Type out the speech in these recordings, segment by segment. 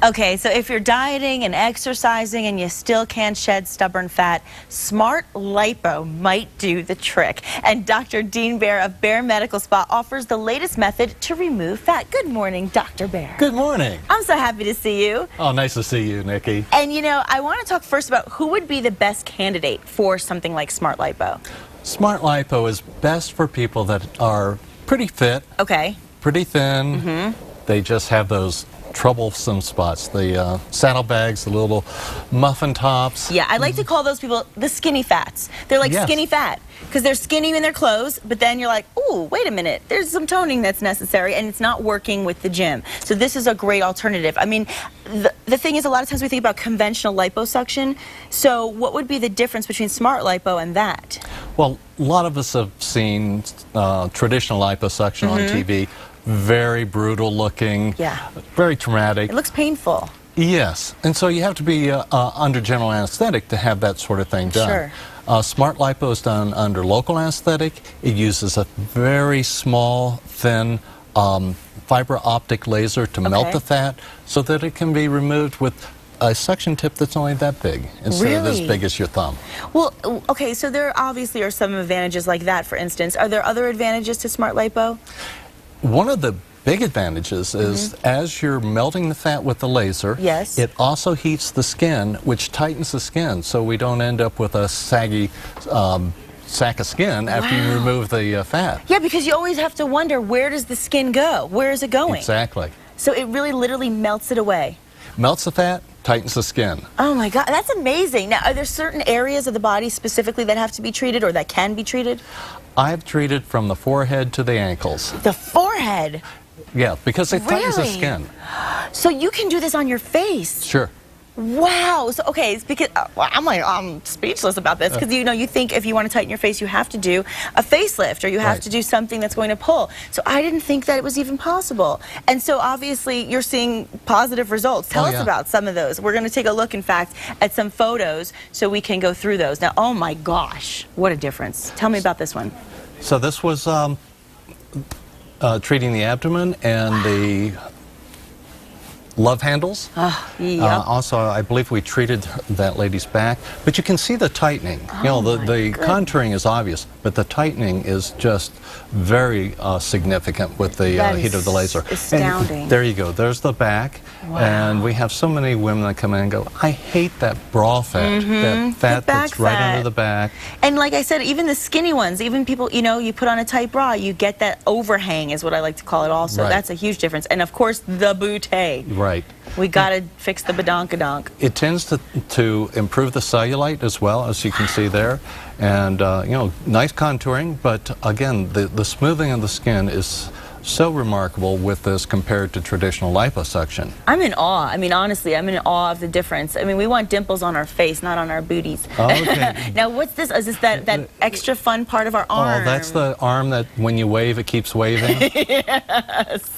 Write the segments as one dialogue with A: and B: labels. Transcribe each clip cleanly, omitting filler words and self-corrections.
A: Okay, so if you're dieting and exercising and you still can't shed stubborn fat, Smart Lipo might do the trick. And Dr. Dean Bair of Bair Medical Spa offers the latest method to remove fat. Good morning, Dr. Bair.
B: Good morning.
A: I'm so happy to see you.
B: Oh, nice to see you, Nikki.
A: And you know, I want to talk first about who would be the best candidate for something like Smart Lipo.
B: Smart Lipo is best for people that are pretty fit,
A: Okay.
B: pretty thin. They just have those troublesome spots, the saddlebags, the little muffin tops.
A: Yeah, I like to call those people the skinny fats. They're like skinny fat because they're skinny in their clothes, but then you're like, ooh, wait a minute, there's some toning that's necessary, and it's not working with the gym. So this is a great alternative. I mean, the thing is, a lot of times we think about conventional liposuction. So what would be the difference between Smart Lipo and that?
B: Well, a lot of us have seen traditional liposuction on TV. Very brutal looking, very traumatic.
A: It looks painful.
B: Yes, and so you have to be under general anesthetic to have that sort of thing done.
A: Sure.
B: Smart Lipo is done under local anesthetic. It uses a very small, thin fiber optic laser to melt the fat so that it can be removed with a suction tip that's only that big instead of as big as your thumb.
A: Well, okay, so there obviously are some advantages like that, for instance. Are there other advantages to Smart Lipo?
B: One of the big advantages is as you're melting the fat with the laser, it also heats the skin, which tightens the skin, so we don't end up with a saggy sack of skin after you remove the fat.
A: Yeah, because you always have to wonder, where does the skin go? Where is it going?
B: Exactly.
A: So it really literally melts it away.
B: Melts the fat, tightens the skin.
A: Oh my God, that's amazing. Now, are there certain areas of the body specifically that have to be treated or that can be treated?
B: I've treated from the forehead to the ankles.
A: The forehead?
B: Yeah, because it tightens the skin.
A: So you can do this on your face?
B: Sure.
A: Wow. So, okay, it's because I'm speechless about this because, you know, you think if you want to tighten your face, you have to do a facelift or you have to do something that's going to pull. So I didn't think that it was even possible. And so obviously you're seeing positive results. Tell us about some of those. We're going to take a look, in fact, at some photos so we can go through those. Now, oh my gosh, what a difference. Tell me about this one.
B: So this was treating the abdomen and the love handles. Also, I believe we treated that lady's back. But you can see the tightening. You know, the contouring is obvious, but the tightening is just very significant with the heat of the laser.
A: Astounding.
B: And there you go. There's the back. And we have so many women that come in and go, I hate that bra fat, that fat that's right under the back.
A: And like I said, even the skinny ones, even people, you know, you put on a tight bra, you get that overhang is what I like to call it also. That's a huge difference. And of course, the bootay.
B: Right.
A: We got to fix the badonkadonk.
B: It tends to improve the cellulite as well, as you can see there. And, you know, nice contouring, but again, the smoothing of the skin is so remarkable with this compared to traditional liposuction.
A: I'm in awe. I mean, honestly, I'm in awe of the difference. I mean, we want dimples on our face, not on our booties.
B: Okay.
A: Now, what's this? Is this that extra fun part of our arm?
B: Oh, that's the arm that when you wave, it keeps waving.
A: Yes.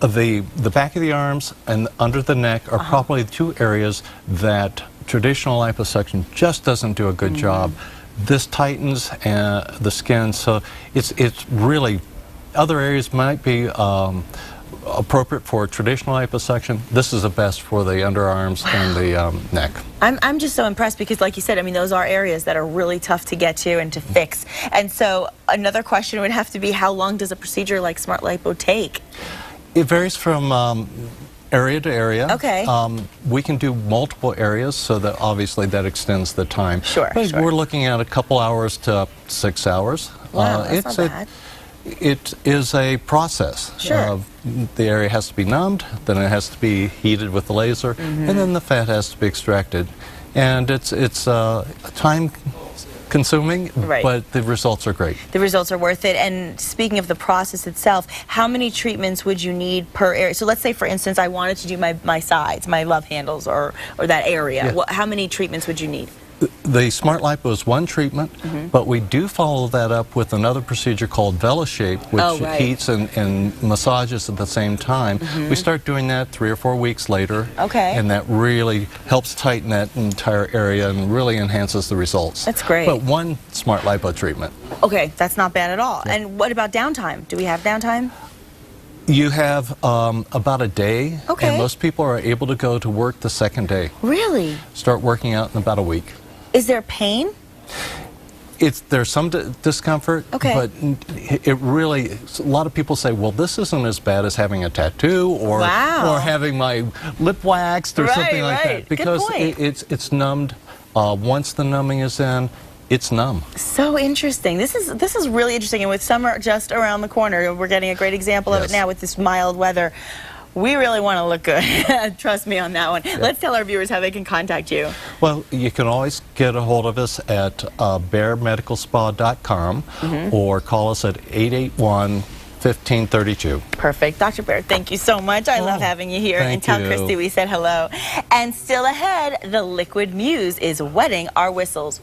B: The back of the arms and under the neck are probably the two areas that traditional liposuction just doesn't do a good job. This tightens the skin, so it's really, other areas might be appropriate for traditional liposuction. This is the best for the underarms and the neck.
A: I'm just so impressed because, like you said, I mean, those are areas that are really tough to get to and to fix. And so another question would have to be, how long does a procedure like Smart Lipo take?
B: It varies from area to area.
A: Okay.
B: We can do multiple areas, so that obviously that extends the time.
A: Sure.
B: We're looking at a couple hours to 6 hours.
A: Wow, that's not bad.
B: It is a process.
A: Sure.
B: The area has to be numbed, then it has to be heated with the laser, and then the fat has to be extracted. And it's time consuming, but the results are great.
A: The results are worth it. And speaking of the process itself, how many treatments would you need per area? So let's say, for instance, I wanted to do my sides, my love handles, or that area. How many treatments would you need?
B: The Smart Lipo is one treatment, but we do follow that up with another procedure called VeloShape, which heats and massages at the same time. We start doing that 3 or 4 weeks later, and that really helps tighten that entire area and really enhances the results.
A: That's great.
B: But one Smart Lipo treatment.
A: Okay, that's not bad at all. And what about downtime? Do we have downtime?
B: You have about a day,
A: Okay.
B: and most people are able to go to work the second day.
A: Really?
B: Start working out in about a week.
A: Is there pain?
B: There's some discomfort,
A: Okay.
B: but it really, a lot of people say, well, this isn't as bad as having a tattoo or
A: Wow.
B: or having my lip waxed or
A: Right,
B: something like
A: right.
B: that, because
A: Good point.
B: it's numbed. Once the numbing is in, it's numb.
A: So interesting. This is really interesting, and with summer just around the corner, we're getting a great example of it
B: Yes.
A: now with this mild weather. We really want to look good. Trust me on that one. Let's tell our viewers how they can contact you.
B: Well, you can always get a hold of us at bairmedicalspa.com or call us at 881-1532.
A: Perfect. Dr. Bair, thank you so much. I love having you here.
B: Thank
A: and tell
B: you.
A: Christy we said hello. And still ahead, the Liquid Muse is wetting our whistles.